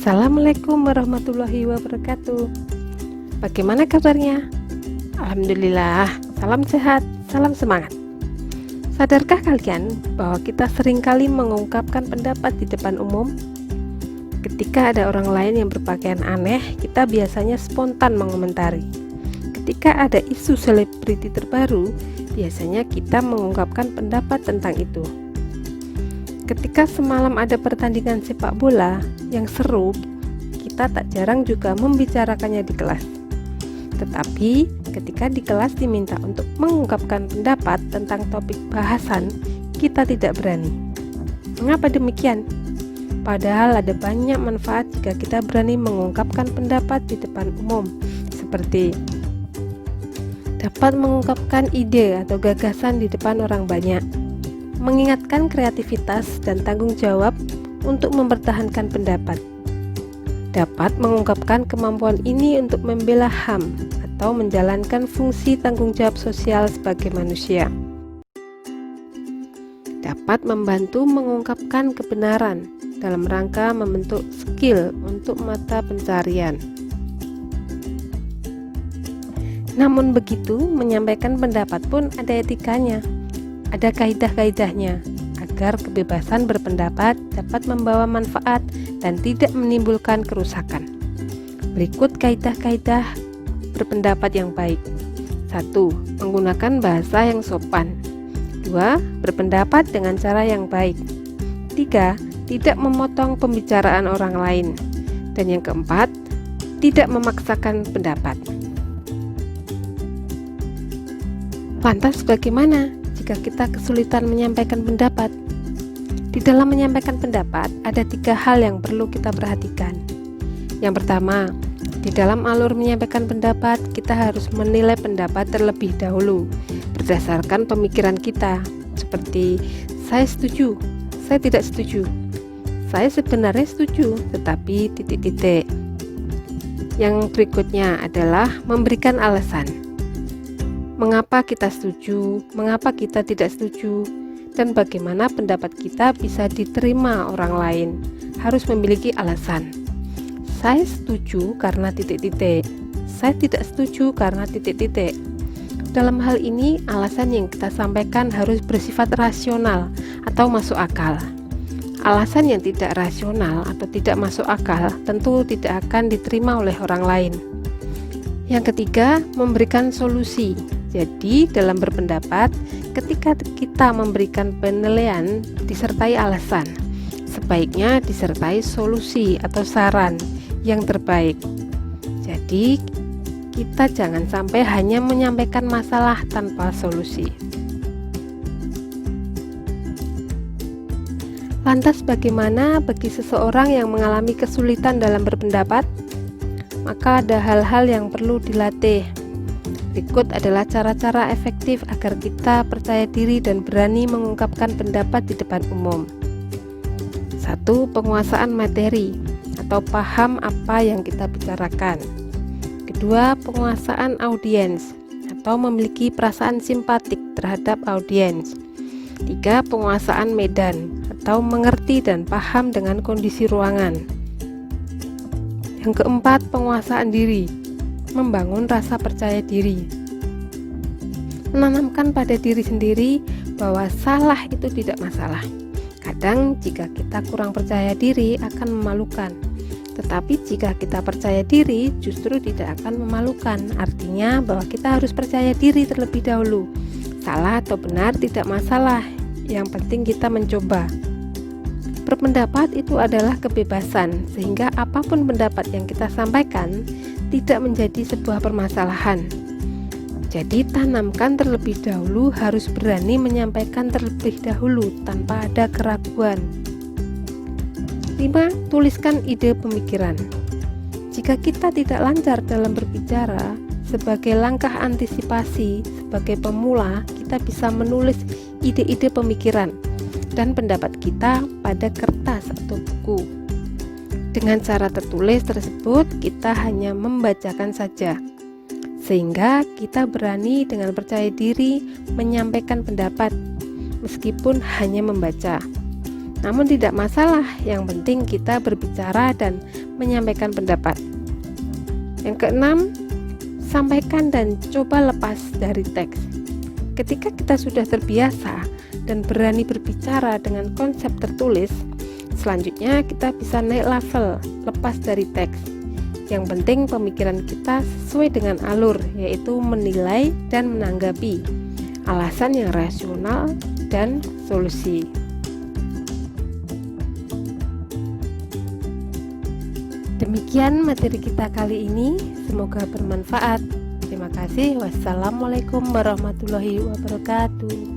Assalamualaikum warahmatullahi wabarakatuh. Bagaimana kabarnya? Alhamdulillah, salam sehat, salam semangat. Sadarkah kalian bahwa kita seringkali mengungkapkan pendapat di depan umum? Ketika ada orang lain yang berpakaian aneh, kita biasanya spontan mengomentari. Ketika ada isu selebriti terbaru, biasanya kita mengungkapkan pendapat tentang itu. Ketika semalam ada pertandingan sepak bola yang seru, kita tak jarang juga membicarakannya di kelas. Tetapi ketika di kelas diminta untuk mengungkapkan pendapat tentang topik bahasan, kita tidak berani. Mengapa demikian? Padahal ada banyak manfaat jika kita berani mengungkapkan pendapat di depan umum, seperti dapat mengungkapkan ide atau gagasan di depan orang banyak, mengingatkan kreativitas dan tanggung jawab untuk mempertahankan pendapat, dapat mengungkapkan kemampuan ini untuk membela HAM atau menjalankan fungsi tanggung jawab sosial sebagai manusia, dapat membantu mengungkapkan kebenaran dalam rangka membentuk skill untuk mata pencarian. Namun begitu, menyampaikan pendapat pun ada etikanya. Ada kaidah-kaidahnya agar kebebasan berpendapat dapat membawa manfaat dan tidak menimbulkan kerusakan. Berikut kaidah-kaidah berpendapat yang baik. 1. Menggunakan bahasa yang sopan. 2. Berpendapat dengan cara yang baik. 3. Tidak memotong pembicaraan orang lain. Dan yang keempat, tidak memaksakan pendapat. Lantas bagaimana jika kita kesulitan menyampaikan pendapat? Di dalam menyampaikan pendapat, ada 3 hal yang perlu kita perhatikan. Yang pertama, di dalam alur menyampaikan pendapat, kita harus menilai pendapat terlebih dahulu berdasarkan pemikiran kita, seperti saya setuju, saya tidak setuju, saya sebenarnya setuju, tetapi titik-titik. Yang berikutnya adalah memberikan alasan. Mengapa kita setuju, mengapa kita tidak setuju, dan bagaimana pendapat kita bisa diterima orang lain. Harus memiliki alasan. Saya setuju karena titik-titik. Saya tidak setuju karena titik-titik. Dalam hal ini, alasan yang kita sampaikan harus bersifat rasional atau masuk akal. Alasan yang tidak rasional atau tidak masuk akal tentu tidak akan diterima oleh orang lain. Yang ketiga, memberikan solusi. Jadi, dalam berpendapat, ketika kita memberikan penilaian disertai alasan, sebaiknya disertai solusi atau saran yang terbaik. Jadi, kita jangan sampai hanya menyampaikan masalah tanpa solusi. Lantas bagaimana bagi seseorang yang mengalami kesulitan dalam berpendapat? Maka ada hal-hal yang perlu dilatih. Berikut adalah cara-cara efektif agar kita percaya diri dan berani mengungkapkan pendapat di depan umum. 1. Penguasaan materi atau paham apa yang kita bicarakan. Kedua, penguasaan audiens atau memiliki perasaan simpatik terhadap audiens. 3. Penguasaan medan atau mengerti dan paham dengan kondisi ruangan. Yang keempat, penguasaan diri, membangun rasa percaya diri, menanamkan pada diri sendiri bahwa salah itu tidak masalah. Kadang jika kita kurang percaya diri akan memalukan, tetapi jika kita percaya diri justru tidak akan memalukan. Artinya bahwa kita harus percaya diri terlebih dahulu. Salah atau benar tidak masalah, yang penting kita mencoba. Berpendapat itu adalah kebebasan, sehingga apapun pendapat yang kita sampaikan tidak menjadi sebuah permasalahan. Jadi tanamkan terlebih dahulu, harus berani menyampaikan terlebih dahulu tanpa ada keraguan. 5. Tuliskan ide pemikiran. Jika kita tidak lancar dalam berbicara, sebagai langkah antisipasi, sebagai pemula, kita bisa menulis ide-ide pemikiran dan pendapat kita pada kertas atau buku. Dengan cara tertulis tersebut, kita hanya membacakan saja, sehingga kita berani dengan percaya diri menyampaikan pendapat, meskipun hanya membaca. Namun tidak masalah, yang penting kita berbicara dan menyampaikan pendapat. Yang keenam, sampaikan dan coba lepas dari teks. Ketika kita sudah terbiasa dan berani berbicara dengan konsep tertulis, selanjutnya kita bisa naik level, lepas dari teks. Yang penting pemikiran kita sesuai dengan alur, yaitu menilai dan menanggapi, alasan yang rasional dan solusi. Demikian materi kita kali ini, semoga bermanfaat. Terima kasih. Wassalamualaikum warahmatullahi wabarakatuh.